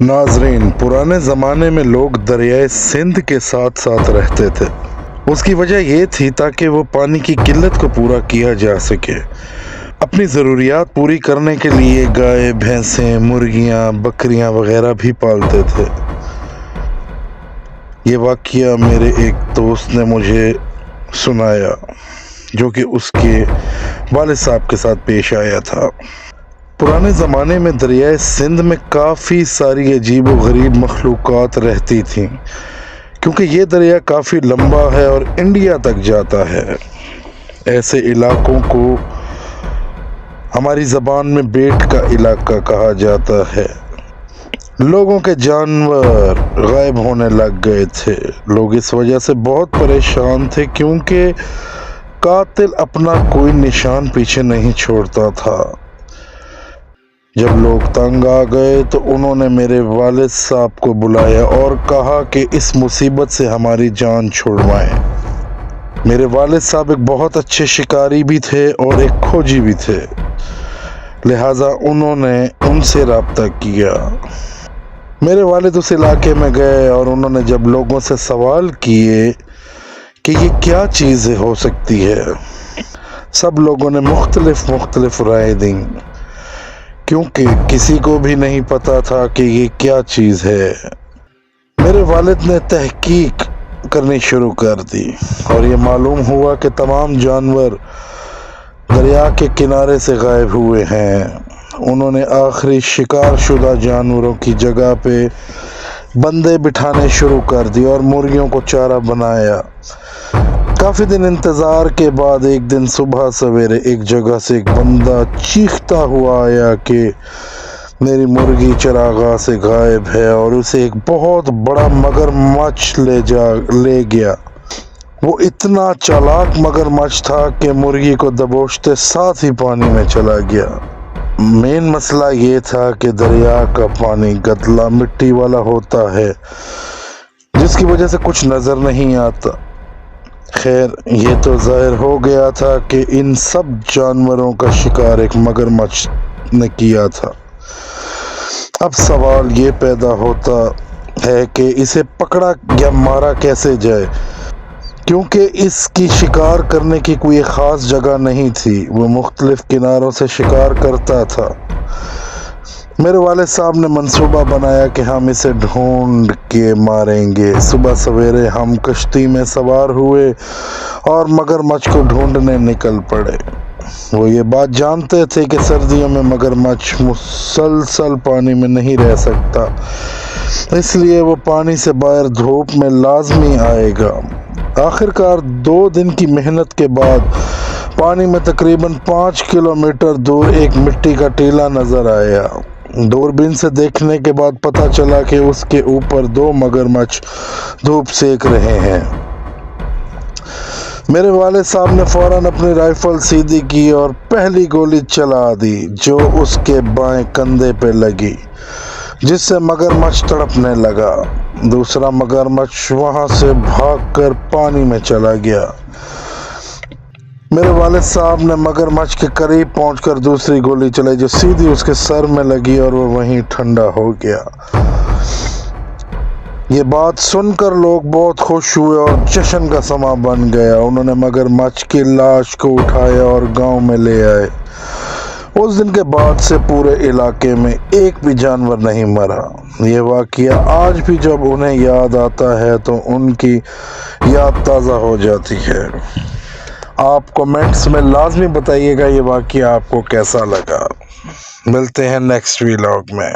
ناظرین، پرانے زمانے میں لوگ دریائے سندھ کے ساتھ ساتھ رہتے تھے۔ اس کی وجہ یہ تھی تاکہ وہ پانی کی قلت کو پورا کیا جا سکے۔ اپنی ضروریات پوری کرنے کے لیے گائے، بھینسیں، مرغیاں، بکریاں وغیرہ بھی پالتے تھے۔ یہ واقعہ میرے ایک دوست نے مجھے سنایا جو کہ اس کے والد صاحب کے ساتھ پیش آیا تھا۔ پرانے زمانے میں دریائے سندھ میں کافی ساری عجیب و غریب مخلوقات رہتی تھیں، کیونکہ یہ دریا کافی لمبا ہے اور انڈیا تک جاتا ہے۔ ایسے علاقوں کو ہماری زبان میں بیٹ کا علاقہ کہا جاتا ہے۔ لوگوں کے جانور غائب ہونے لگ گئے تھے۔ لوگ اس وجہ سے بہت پریشان تھے کیونکہ قاتل اپنا کوئی نشان پیچھے نہیں چھوڑتا تھا۔ جب لوگ تنگ آ گئے تو انہوں نے میرے والد صاحب کو بلایا اور کہا کہ اس مصیبت سے ہماری جان چھڑوائیں۔ میرے والد صاحب ایک بہت اچھے شکاری بھی تھے اور ایک کھوجی بھی تھے، لہٰذا انہوں نے ان سے رابطہ کیا۔ میرے والد اس علاقے میں گئے اور انہوں نے جب لوگوں سے سوال کیے کہ یہ کیا چیز ہو سکتی ہے، سب لوگوں نے مختلف رائے دیں، کیونکہ کسی کو بھی نہیں پتا تھا کہ یہ کیا چیز ہے۔ میرے والد نے تحقیق کرنی شروع کر دی اور یہ معلوم ہوا کہ تمام جانور دریا کے کنارے سے غائب ہوئے ہیں۔ انہوں نے آخری شکار شدہ جانوروں کی جگہ پہ بندے بٹھانے شروع کر دی اور مرغیوں کو چارہ بنایا۔ کافی دن انتظار کے بعد ایک دن صبح سویرے ایک جگہ سے ایک بندہ چیختا ہوا آیا کہ میری مرغی چراگاہ سے غائب ہے، اور اسے ایک بہت بڑا مگرمچھ لے گیا۔ وہ اتنا چالاک مگرمچھ تھا کہ مرغی کو دبوچتے ساتھ ہی پانی میں چلا گیا۔ مین مسئلہ یہ تھا کہ دریا کا پانی گدلا مٹی والا ہوتا ہے، جس کی وجہ سے کچھ نظر نہیں آتا۔ خیر، یہ تو ظاہر ہو گیا تھا کہ ان سب جانوروں کا شکار ایک مگرمچھ نے کیا تھا۔ اب سوال یہ پیدا ہوتا ہے کہ اسے پکڑا یا مارا کیسے جائے، کیونکہ اس کی شکار کرنے کی کوئی خاص جگہ نہیں تھی۔ وہ مختلف کناروں سے شکار کرتا تھا۔ میرے والد صاحب نے منصوبہ بنایا کہ ہم اسے ڈھونڈ کے ماریں گے۔ صبح سویرے ہم کشتی میں سوار ہوئے اور مگرمچھ کو ڈھونڈنے نکل پڑے۔ وہ یہ بات جانتے تھے کہ سردیوں میں مگرمچھ مسلسل پانی میں نہیں رہ سکتا، اس لیے وہ پانی سے باہر دھوپ میں لازمی آئے گا۔ آخرکار 2 دن کی محنت کے بعد پانی میں تقریباً 5 کلومیٹر دور ایک مٹی کا ٹیلہ نظر آیا۔ دوربین سے دیکھنے کے بعد پتہ چلا کہ اس کے اوپر 2 مگرمچھ دھوپ سیک رہے ہیں۔ میرے والد صاحب نے فوراً اپنی رائفل سیدھی کی اور پہلی گولی چلا دی جو اس کے بائیں کندھے پہ لگی، جس سے مگرمچھ تڑپنے لگا۔ دوسرا مگرمچھ وہاں سے بھاگ کر پانی میں چلا گیا۔ میرے والد صاحب نے مگرمچھ کے قریب پہنچ کر دوسری گولی چلائی جو سیدھی اس کے سر میں لگی اور وہ وہیں ٹھنڈا ہو گیا۔ یہ بات سن کر لوگ بہت خوش ہوئے اور جشن کا سماں بن گیا۔ انہوں نے مگرمچھ کی لاش کو اٹھایا اور گاؤں میں لے آئے۔ اس دن کے بعد سے پورے علاقے میں ایک بھی جانور نہیں مرا۔ یہ واقعہ آج بھی جب انہیں یاد آتا ہے تو ان کی یاد تازہ ہو جاتی ہے۔ آپ کومنٹس میں لازمی بتائیے گا یہ واقعہ آپ کو کیسا لگا۔ ملتے ہیں نیکسٹ ویلاگ میں۔